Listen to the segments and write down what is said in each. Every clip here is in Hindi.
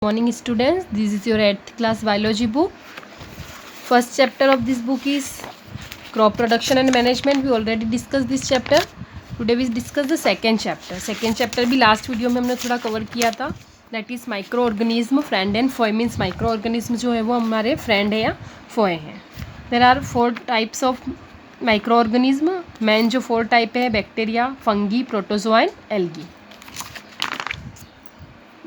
Morning students, this is your 8th class biology book. First chapter of this book is crop production and management. We already discussed this chapter. Today we discuss the second chapter. Second chapter भी last video में हमने थोड़ा cover किया था. That is microorganism, friend and foe. Means microorganism जो है वो हमारे friend है या foe हैं. There are 4 types of microorganism. main जो 4 type है bacteria, fungi, protozoa and algae.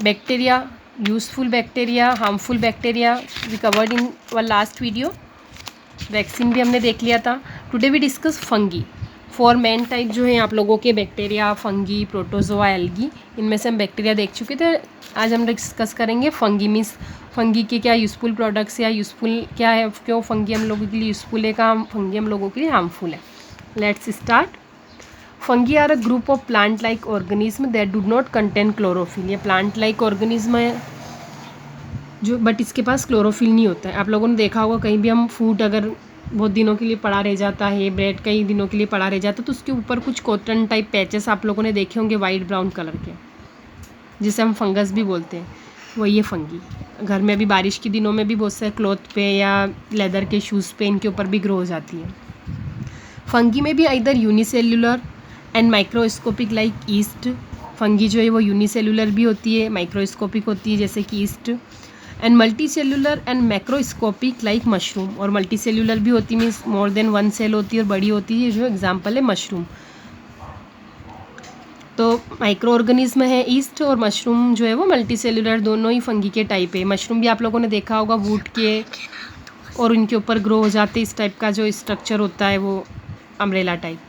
Bacteria, useful bacteria, harmful bacteria we covered in our last video. Vaccine भी हमने देख लिया था. Today we discuss fungi. 4 main type जो है आप लोगों के बैक्टीरिया, फंगी, प्रोटोजोआ, एल्गी. इनमें से हम बैक्टीरिया देख चुके थे. आज हम डिस्कस करेंगे फंगी. मीन्स फंगी के क्या यूज़फुल प्रोडक्ट्स या यूज़फुल क्या है, क्यों फंगी हम लोगों के लिए यूज़फुल है, कहाँ फंगी हम लोगों के लिए हार्मफुल है. Let's start. Fungi are a group of plant like organism that do not contain chlorophyll. ये प्लांट लाइक ऑर्गेनिज्म है जो, बट इसके पास क्लोरोफिल नहीं होता है. आप लोगों ने देखा होगा कहीं भी हम फूड अगर बहुत दिनों के लिए पड़ा रह जाता है, ब्रेड कई दिनों के लिए पड़ा रह जाता है, तो उसके ऊपर कुछ कॉटन टाइप पैचेस आप लोगों ने देखे होंगे वाइट ब्राउन कलर के, जिसे हम फंगस भी बोलते हैं. वही है फंगी. घर में भी बारिश के दिनों में भी बहुत सारे क्लॉथ पे या लेदर के शूज़ पे इनके ऊपर भी ग्रो हो जाती है. फंगी में भी इधर unicellular and microscopic like east. Fungi जो है वो यूनिसेल्युलर भी होती है, माइक्रोस्कोपिक होती है जैसे कि east. And multi cellular and macroscopic like mushroom. और मल्टी सेल्युलर भी होती मीन्स मोर देन 1 सेल होती है और बड़ी होती है, जो एग्जाम्पल है मशरूम. तो माइक्रो ऑर्गेनिज्म है ईस्ट और मशरूम जो है वो मल्टी सेल्युलर. दोनों ही फंगी के टाइप है. मशरूम भी आप लोगों ने देखा होगा वुड के और उनके ऊपर ग्रो हो जाते. इस टाइप का जो स्ट्रक्चर होता है वो umbrella type.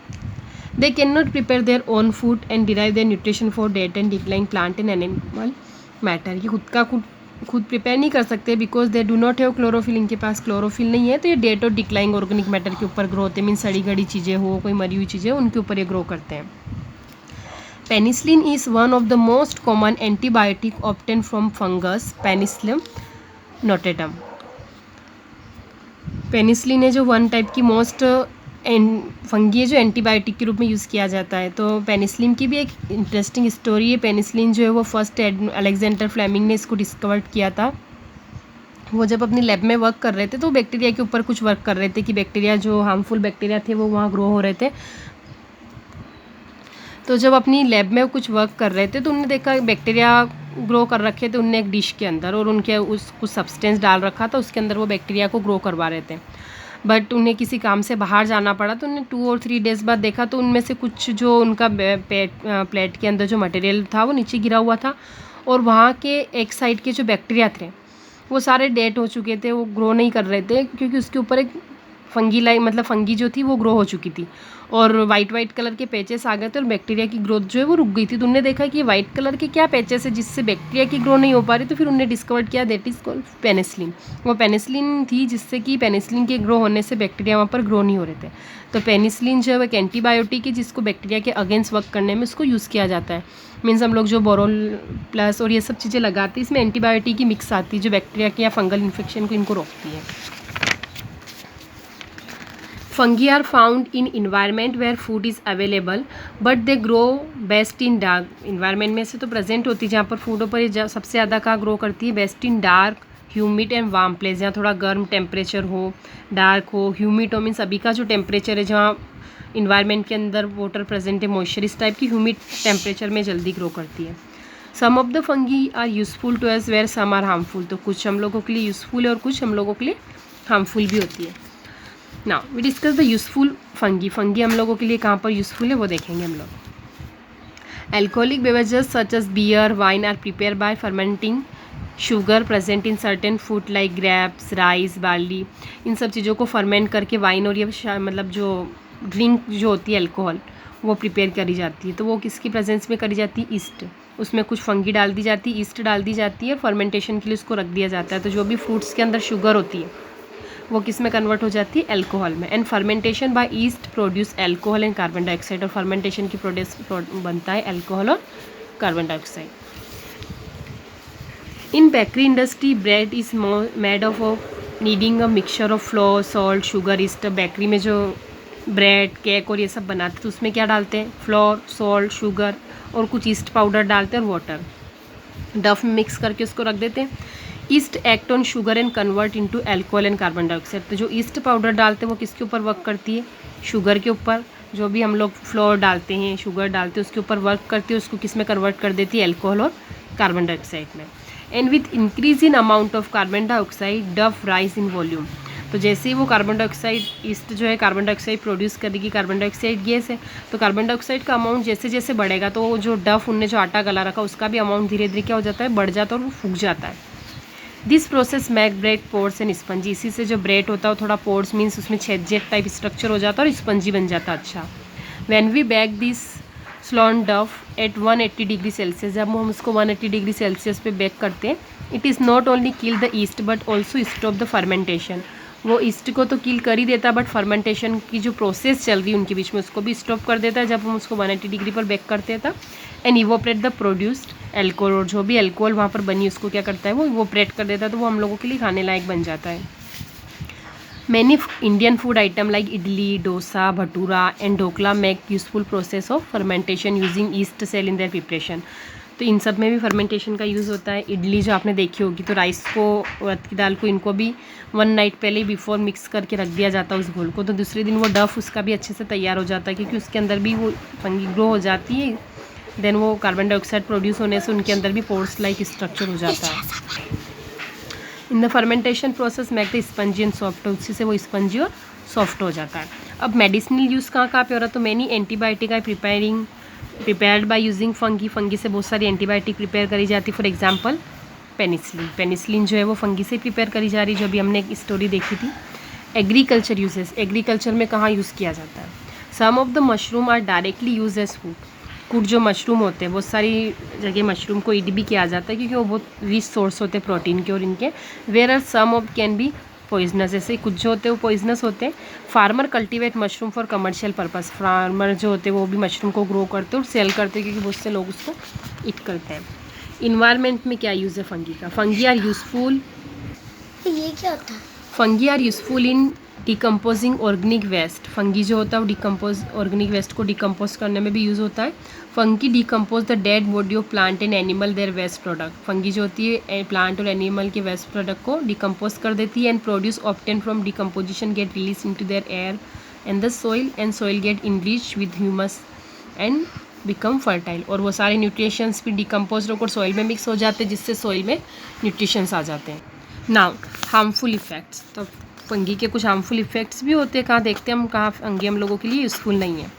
They cannot prepare their own food and derive their nutrition for dead and declining plant and animal matter. ये खुद प्रिपेयर नहीं कर सकते because they do not have chlorophyll. इनके पास क्लोरोफिल नहीं है, तो ये डेड और डिक्लाइंग ऑर्गेनिक मैटर के ऊपर ग्रो होते हैं. मीन सड़ी गड़ी चीज़ें हो, कोई मरी हुई चीज़ें, उनके ऊपर ये ग्रो करते हैं. Penicillin is one of the most common antibiotic obtain from fungus Penicillium notatum. Penicillin है जो वन टाइप की मोस्ट फंगी है जो एंटीबायोटिक के रूप में यूज़ किया जाता है. तो पेनिसिलिन की भी एक इंटरेस्टिंग स्टोरी है. पेनिसिलिन जो है वो फर्स्ट अलेक्जेंडर फ्लेमिंग ने इसको डिस्कवर किया था. वो जब अपनी लैब में वर्क कर रहे थे तो बैक्टीरिया के ऊपर कुछ वर्क कर रहे थे कि बैक्टीरिया जो हार्मफुल बैक्टीरिया थे वो वहाँ ग्रो हो रहे थे. तो जब अपनी लैब में कुछ वर्क कर रहे थे तो उन्होंने देखा बैक्टीरिया ग्रो कर रखे थे उनने एक डिश के अंदर, और उनके उस कुछ सब्सटेंस डाल रखा था उसके अंदर, वो बैक्टीरिया को ग्रो करवा रहे थे. बट उन्हें किसी काम से बाहर जाना पड़ा तो उन्हें 2 और 3 डेज़ बाद देखा तो उनमें से कुछ जो उनका प्लेट के अंदर जो मटेरियल था वो नीचे गिरा हुआ था, और वहाँ के एक साइड के जो बैक्टीरिया थे वो सारे डेड हो चुके थे. वो ग्रो नहीं कर रहे थे क्योंकि उसके ऊपर एक फंगी मतलब फंगी जो थी वो ग्रो हो चुकी थी, और वाइट कलर के पैचेस आ गए थे और बैक्टीरिया की ग्रोथ जो है वो रुक गई थी. तो उन्होंने देखा कि वाइट कलर के क्या पैचेस है जिससे बैक्टीरिया की ग्रो नहीं हो पा रही. तो फिर उन्होंने डिस्कवर किया दैट इज़ कॉल्ड पेनिसिलिन. वो पेनिसिलिन थी जिससे कि पेनिसिलिन के ग्रो होने से बैक्टीरिया वहाँ पर ग्रो नहीं हो रहे थे. तो पेनिसिलिन जो है एक एंटीबायोटिक है जिसको बैक्टीरिया के अगेंस्ट वर्क करने में उसको यूज़ किया जाता है. मीन्स हम लोग जो बोरोल प्लस और ये सब चीज़ें लगाते हैं इसमें एंटीबायोटिक की मिक्स आती है जो बैक्टीरिया के या फंगल इन्फेक्शन को इनको रोकती है. Fungi are found in environment where food is available, but they grow best in dark. environment में से तो प्रेजेंट होती है जहाँ पर फूडों पर ये सबसे ज़्यादा कहाँ ग्रो करती है. Best in dark, humid and warm place. जहाँ थोड़ा गर्म टेम्परेचर हो, डार्क हो, ह्यूमिड हो. मीन्स अभी का जो टेम्परेचर है जहाँ इन्वायरमेंट के अंदर वाटर प्रेजेंट है, मॉइस्चर, इस टाइप की ह्यूमिड टेम्परेचर में जल्दी ग्रो करती है. Some of the fungi are useful to us where some are harmful. तो कुछ हम लोगों के लिए यूज़फुल है और कुछ हम लोगों के लिए हार्मफुल भी होती है. Now we discuss the useful fungi. Fungi हम लोगों के लिए कहाँ पर यूज़फुल है वो देखेंगे हम लोग. Alcoholic beverages such as beer, wine are prepare by fermenting sugar present in certain food like grapes, rice, barley. इन सब चीज़ों को फर्मेंट करके वाइन और ये मतलब जो ड्रिंक जो होती है अल्कोहल वो प्रिपेयर करी जाती है. तो वो किसकी प्रेजेंस में करी जाती है? ईस्ट. उसमें कुछ फंगी डाल दी जाती है, ईस्ट डाल दी जाती है, फर्मेंटेशन के लिए उसको रख दिया जाता है. तो जो भी फ्रूट्स के अंदर शुगर होती है वो किस में कन्वर्ट हो जाती है? एल्कोहल में. And fermentation by yeast produce alcohol and carbon dioxide. और फर्मेंटेशन की प्रोड्यूस बनता है एल्कोहल और carbon dioxide. In bakery industry bread is made of kneading a mixture of flour, salt, sugar, yeast. Bakery में जो ब्रेड, केक और ये सब बनाते हैं तो उसमें क्या डालते हैं? फ्लोर, सॉल्ट, शुगर और कुछ ईस्ट पाउडर डालते हैं और वाटर. डफ में मिक्स करके उसको रख देते हैं। East act on sugar and convert into alcohol and carbon dioxide. तो जो ईस्ट पाउडर डालते हैं वो किसके ऊपर वर्क करती है, शुगर के ऊपर। जो भी हम लोग फ्लोर डालते हैं, शुगर डालते हैं, उसके ऊपर वर्क करती है, उसको किस में कन्वर्ट कर देती है, अल्कोहल और कार्बन डाइऑक्साइड में। And with increase in amount of carbon dioxide डफ राइज इन वॉल्यूम। तो जैसे ही वो कार्बन डाइऑक्साइड, ईस्ट जो है कार्बन डाइऑक्साइड प्रोड्यूस करेगी, कार्बन डाइऑक्साइड गैस है, तो कार्बन डाइऑक्साइड का अमाउंट जैसे जैसे बढ़ेगा तो जो डफ उनने जो आटा गला रखा उसका भी अमाउंट धीरे धीरे क्या हो जाता है, बढ़ जाता है और वो फूक जाता है। This process make bread pores and spongy. इसी से जो ब्रेड होता है वो थोड़ा पोर्स मीन्स उसमें छेद जेट टाइप स्ट्रक्चर हो जाता है और स्पंजी बन जाता है। अच्छा, व्हेन वी बैक दिस स्लॉन डफ एट 180 डिग्री सेल्सियस, जब हम उसको 180 डिग्री सेल्सियस पे बेक करते हैं, it is not only kill the east but also stop the fermentation. वो ईस्ट को तो किल कर ही देता है बट फर्मेंटेशन की जो प्रोसेस चल रही है उनके बीच में उसको भी स्टॉप कर देता है जब हम उसको 180 डिग्री पर बेक करते हैं तब। And evaporate the produced alcohol, और जो भी एल्कोहल वहाँ पर बनी उसको क्या करता है, वो इवोपरेट कर देता है, तो वो हम लोगों के लिए खाने लायक बन जाता है। Many Indian food item like idli, dosa, bhatura and dhokla make useful process of fermentation using yeast cell in their preparation. तो इन सब में भी फर्मेंटेशन का यूज़ होता है। इडली जो आपने देखी होगी, तो राइस को, उड़द की दाल को, इनको भी 1 नाइट पहले ही बिफोर मिक्स करके रख दिया जाता है उस घोल को, तो दूसरे दिन वो डफ उसका भी अच्छे से तैयार हो जाता है क्योंकि उसके अंदर भी वो फंगी ग्रो हो जाती है। देन वो कार्बन डाइऑक्साइड प्रोड्यूस होने से उनके अंदर भी पोर्स लाइक स्ट्रक्चर हो जाता है। In the fermentation process make the spongy and soft, उसी से वो स्पंजी और सॉफ्ट हो जाता है। अब मेडिसिनल यूज़ कहाँ कहाँ पे हो रहा है, तो many antibiotic I prepared by using fungi. Fungi से बहुत सारी एंटीबायोटिक प्रिपेयर करी जाती है। फॉर एग्जांपल पेनिसिलिन, पेनिसिलिन जो है वो फंगी से प्रिपेयर करी जा रही है, जो अभी हमने एक स्टोरी देखी थी। एग्रीकल्चर यूजेस, एग्रीकल्चर में कहाँ यूज़ किया जाता है, some of the mushroom are directly use as food. कुछ जो मशरूम होते हैं, बहुत सारी जगह मशरूम को ईट भी किया जाता है क्योंकि वो बहुत रिच सोर्स होते हैं प्रोटीन के और इनके। Where are some of can be poisonous, जैसे कुछ जो होते हैं वो पॉइजनस होते हैं। Farmer cultivate mushroom for commercial purpose, farmer जो होते हैं वो भी मशरूम को ग्रो करते हैं और सेल करते हैं क्योंकि बहुत से लोग उसको ईट करते हैं। इन्वायरमेंट में क्या यूज़ है फंगी का, फंगी आर यूजफुल, ये क्या होता है, fungi are useful in decomposing organic waste. Fungi जो होता है वो डिकम्पोज ऑर्गेनिक वेस्ट को डिकम्पोज करने में भी यूज़ होता है। Fungi decompose the dead body of plant and animal their waste product. Fungi जो होती है प्लांट और एनिमल के वेस्ट प्रोडक्ट को डिकम्पोज कर देती है। And produce obtain from decomposition get release into there air and the soil, and soil get enriched with humus and become fertile. और वो सारे न्यूट्रिशंस भी डिकम्पोज होकर सॉइल में मिक्स हो जाते हैं जिससे सॉइल में न्यूट्रिशंस आ जाते हैं। नाउ हार्मफुल इफेक्ट्स, तो फंगी के कुछ हार्मफुल इफेक्ट्स भी होते हैं, कहाँ देखते हैं हम, कहाँ फंगी हम लोगों के लिए यूज़फुल नहीं है।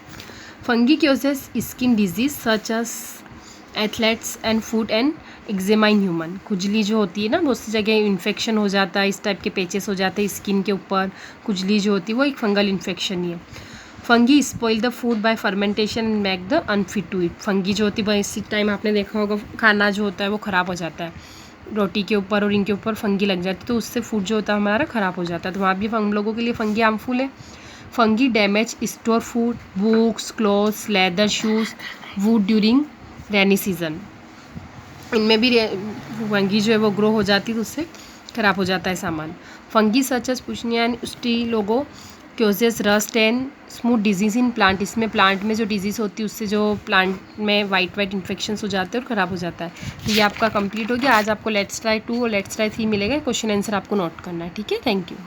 Fungi causes skin disease such as athletes and food and eczema in human. खुजली जो होती है ना, बहुत सी जगह इन्फेक्शन हो जाता है, इस टाइप के पेचेस हो जाते हैं स्किन के ऊपर, खुजली जो होती है वो एक फंगल इन्फेक्शन ही है। Fungi spoil the food by fermentation and make the unfit to eat. Fungi जो होती है इसी टाइम आपने देखा होगा खाना जो होता है वो ख़राब हो जाता है, रोटी के ऊपर और इनके ऊपर फंगी लग जाती है तो उससे फूड जो होता है हमारा ख़राब हो जाता है, तो वहाँ भी हम लोगों के लिए फंगी हार्मफुल है। Fungi damage store food, books, clothes, leather, shoes, would during rainy season. इनमें भी फंगी जो है वो ग्रो हो जाती है तो उससे ख़राब हो जाता है सामान। Fungi such as puccinia and ustilago causes rust and smooth disease in plant. इसमें प्लांट में जो डिजीज़ होती है उससे जो प्लांट में वाइट इन्फेक्शंस हो जाते हैं और ख़राब हो जाता है। तो ये आपका कंप्लीट हो गया। आज आपको लेट्स ट्राई 2 और लेट्स ट्राई 3 मिलेगा। क्वेश्चन आंसर आपको नोट करना है, ठीक है। Thank you.